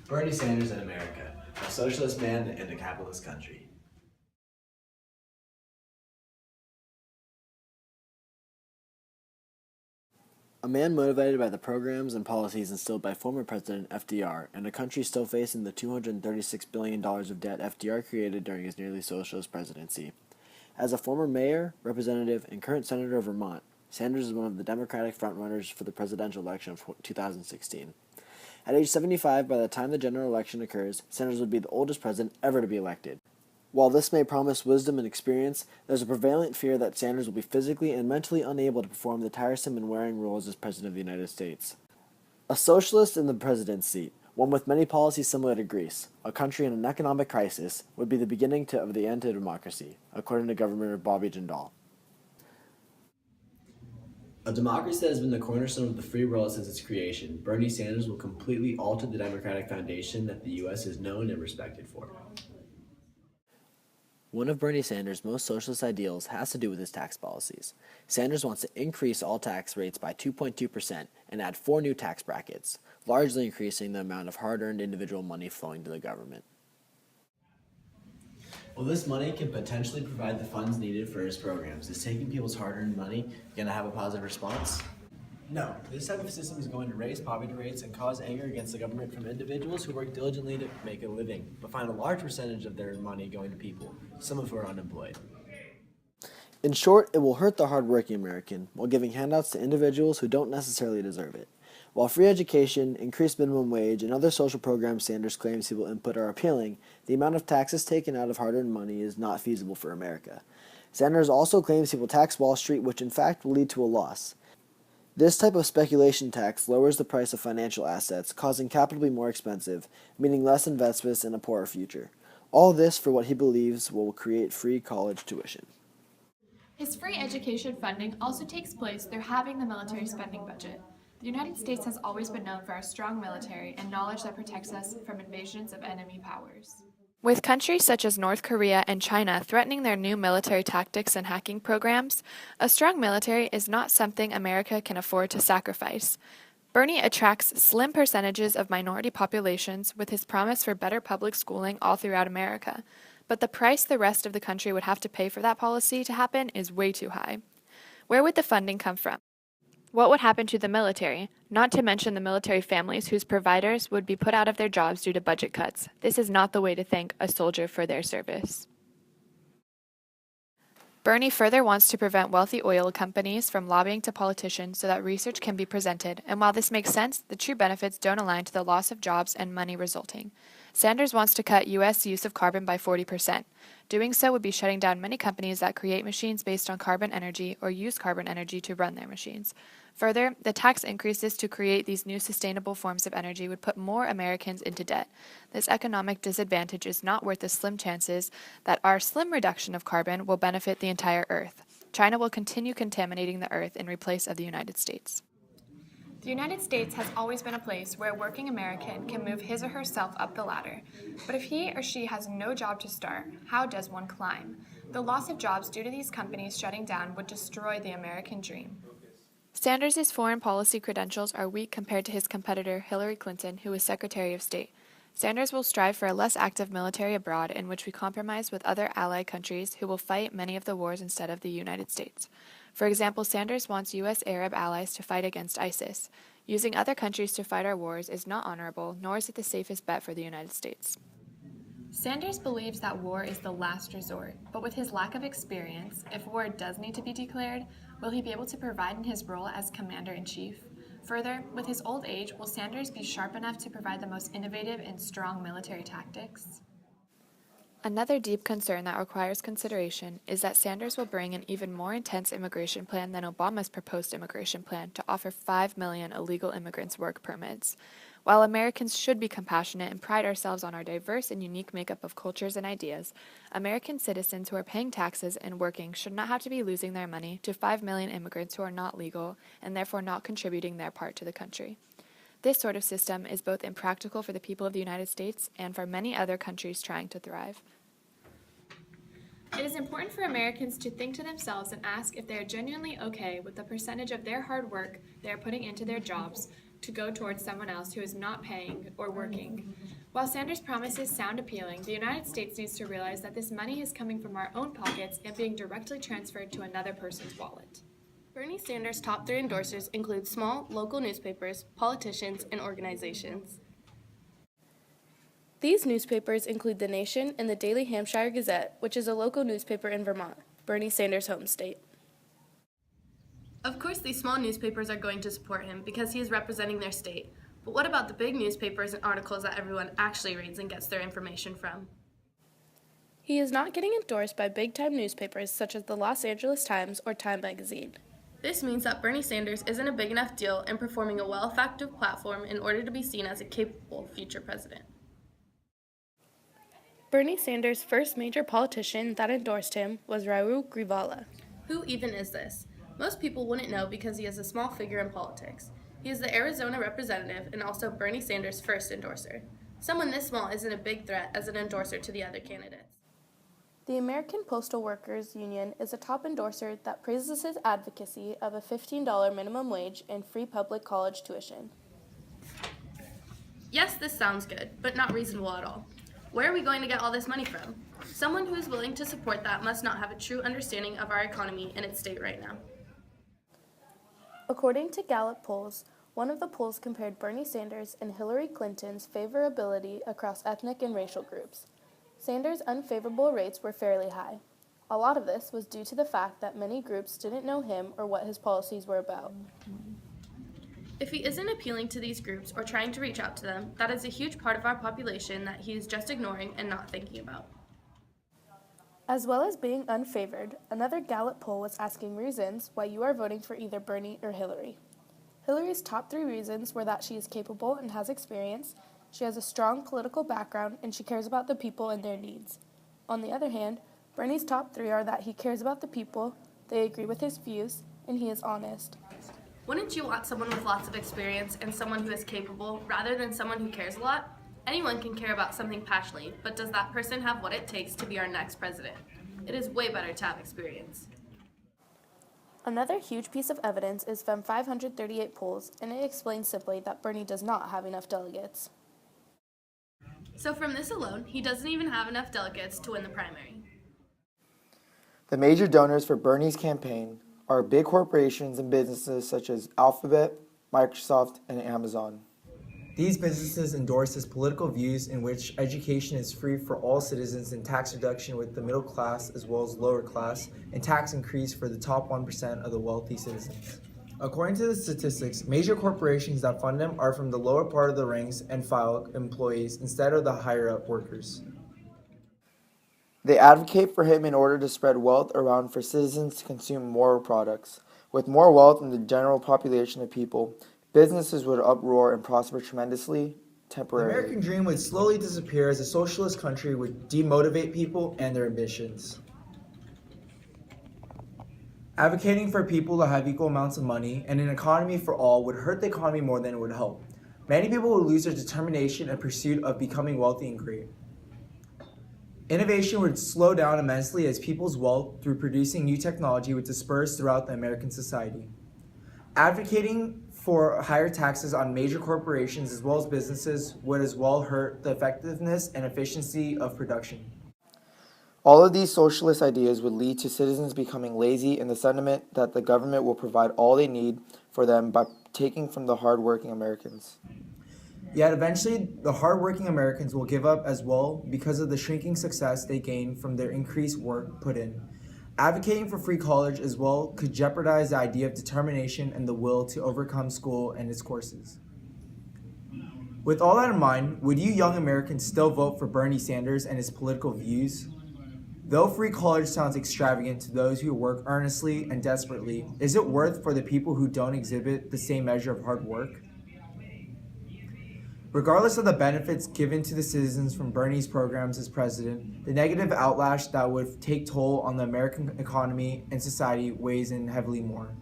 Bernie Sanders in America, a socialist man in a capitalist country. A man motivated by the programs and policies instilled by former President FDR, and a country still facing the $236 billion of debt FDR created during his nearly socialist presidency. As a former mayor, representative, and current senator of Vermont, Sanders is one of the Democratic frontrunners for the presidential election of 2016. At age 75, by the time the general election occurs, Sanders would be the oldest president ever to be elected. While this may promise wisdom and experience, there's a prevalent fear that Sanders will be physically and mentally unable to perform the tiresome and wearing roles as President of the United States. A socialist in the president's seat, one with many policies similar to Greece, a country in an economic crisis, would be the beginning of the end to democracy, according to Governor Bobby Jindal. A democracy that has been the cornerstone of the free world since its creation, Bernie Sanders will completely alter the democratic foundation that the U.S. is known and respected for. One of Bernie Sanders' most socialist ideals has to do with his tax policies. Sanders wants to increase all tax rates by 2.2% and add 4 new tax brackets, largely increasing the amount of hard-earned individual money flowing to the government. Well, this money can potentially provide the funds needed for his programs. Is taking people's hard-earned money going to have a positive response? No, this type of system is going to raise poverty rates and cause anger against the government from individuals who work diligently to make a living, but find a large percentage of their money going to people, some of who are unemployed. In short, it will hurt the hardworking American while giving handouts to individuals who don't necessarily deserve it. While free education, increased minimum wage, and other social programs Sanders claims he will input are appealing, the amount of taxes taken out of hard-earned money is not feasible for America. Sanders also claims he will tax Wall Street, which in fact will lead to a loss. This type of speculation tax lowers the price of financial assets, causing capital to be more expensive, meaning less investments and a poorer future. All this for what he believes will create free college tuition. His free education funding also takes place through halving the military spending budget. The United States has always been known for our strong military and knowledge that protects us from invasions of enemy powers. With countries such as North Korea and China threatening their new military tactics and hacking programs, a strong military is not something America can afford to sacrifice. Bernie attracts slim percentages of minority populations with his promise for better public schooling all throughout America, but the price the rest of the country would have to pay for that policy to happen is way too high. Where would the funding come from? What would happen to the military, not to mention the military families whose providers would be put out of their jobs due to budget cuts? This is not the way to thank a soldier for their service. Bernie further wants to prevent wealthy oil companies from lobbying to politicians so that research can be presented, and while this makes sense, the true benefits don't align to the loss of jobs and money resulting. Sanders wants to cut U.S. use of carbon by 40%. Doing so would be shutting down many companies that create machines based on carbon energy or use carbon energy to run their machines. Further, the tax increases to create these new sustainable forms of energy would put more Americans into debt. This economic disadvantage is not worth the slim chances that our slim reduction of carbon will benefit the entire Earth. China will continue contaminating the Earth in replace of the United States. The United States has always been a place where a working American can move his or herself up the ladder. But if he or she has no job to start, how does one climb? The loss of jobs due to these companies shutting down would destroy the American dream. Sanders' foreign policy credentials are weak compared to his competitor Hillary Clinton, who was Secretary of State. Sanders will strive for a less active military abroad in which we compromise with other allied countries who will fight many of the wars instead of the United States. For example, Sanders wants U.S. Arab allies to fight against ISIS. Using other countries to fight our wars is not honorable, nor is it the safest bet for the United States. Sanders believes that war is the last resort, but with his lack of experience, if war does need to be declared, will he be able to provide in his role as commander-in-chief? Further, with his old age, will Sanders be sharp enough to provide the most innovative and strong military tactics? Another deep concern that requires consideration is that Sanders will bring an even more intense immigration plan than Obama's proposed immigration plan to offer 5 million illegal immigrants work permits. While Americans should be compassionate and pride ourselves on our diverse and unique makeup of cultures and ideas, American citizens who are paying taxes and working should not have to be losing their money to 5 million immigrants who are not legal and therefore not contributing their part to the country. This sort of system is both impractical for the people of the United States and for many other countries trying to thrive. It is important for Americans to think to themselves and ask if they are genuinely okay with the percentage of their hard work they are putting into their jobs to go towards someone else who is not paying or working. While Sanders' promises sound appealing, the United States needs to realize that this money is coming from our own pockets and being directly transferred to another person's wallet. Bernie Sanders' top 3 endorsers include small, local newspapers, politicians, and organizations. These newspapers include The Nation and the Daily Hampshire Gazette, which is a local newspaper in Vermont, Bernie Sanders' home state. Of course, these small newspapers are going to support him because he is representing their state. But what about the big newspapers and articles that everyone actually reads and gets their information from? He is not getting endorsed by big-time newspapers such as the Los Angeles Times or Time magazine. This means that Bernie Sanders isn't a big enough deal in performing a well-effective platform in order to be seen as a capable future president. Bernie Sanders' first major politician that endorsed him was Raul Grivala. Who even is this? Most people wouldn't know because he is a small figure in politics. He is the Arizona representative and also Bernie Sanders' first endorser. Someone this small isn't a big threat as an endorser to the other candidates. The American Postal Workers Union is a top endorser that praises his advocacy of a $15 minimum wage and free public college tuition. Yes, this sounds good, but not reasonable at all. Where are we going to get all this money from? Someone who is willing to support that must not have a true understanding of our economy and its state right now. According to Gallup polls, one of the polls compared Bernie Sanders and Hillary Clinton's favorability across ethnic and racial groups. Sanders' unfavorable rates were fairly high. A lot of this was due to the fact that many groups didn't know him or what his policies were about. If he isn't appealing to these groups or trying to reach out to them, that is a huge part of our population that he is just ignoring and not thinking about. As well as being unfavored, another Gallup poll was asking reasons why you are voting for either Bernie or Hillary. Hillary's top 3 reasons were that she is capable and has experience, she has a strong political background, and she cares about the people and their needs. On the other hand, Bernie's top 3 are that he cares about the people, they agree with his views, and he is honest. Wouldn't you want someone with lots of experience and someone who is capable rather than someone who cares a lot? Anyone can care about something passionately, but does that person have what it takes to be our next president? It is way better to have experience. Another huge piece of evidence is from 538 polls, and it explains simply that Bernie does not have enough delegates. So from this alone, he doesn't even have enough delegates to win the primary. The major donors for Bernie's campaign are big corporations and businesses such as Alphabet, Microsoft, and Amazon. These businesses endorse his political views in which education is free for all citizens and tax reduction with the middle class as well as lower class, and tax increase for the top 1% of the wealthy citizens. According to the statistics, major corporations that fund him are from the lower part of the ranks and file employees instead of the higher-up workers. They advocate for him in order to spread wealth around for citizens to consume more products. With more wealth in the general population of people, businesses would uproar and prosper tremendously, The temporarily. American dream would slowly disappear as a socialist country would demotivate people and their ambitions. Advocating for people to have equal amounts of money and an economy for all would hurt the economy more than it would help. Many people would lose their determination and pursuit of becoming wealthy and great. Innovation would slow down immensely as people's wealth through producing new technology would disperse throughout the American society. Advocating for higher taxes on major corporations as well as businesses would as well hurt the effectiveness and efficiency of production. All of these socialist ideas would lead to citizens becoming lazy in the sentiment that the government will provide all they need for them by taking from the hardworking Americans. Yet eventually, the hardworking Americans will give up as well because of the shrinking success they gain from their increased work put in. Advocating for free college as well could jeopardize the idea of determination and the will to overcome school and its courses. With all that in mind, would you young Americans still vote for Bernie Sanders and his political views? Though free college sounds extravagant to those who work earnestly and desperately, is it worth for the people who don't exhibit the same measure of hard work? Regardless of the benefits given to the citizens from Bernie's programs as president, the negative outlash that would take toll on the American economy and society weighs in heavily more.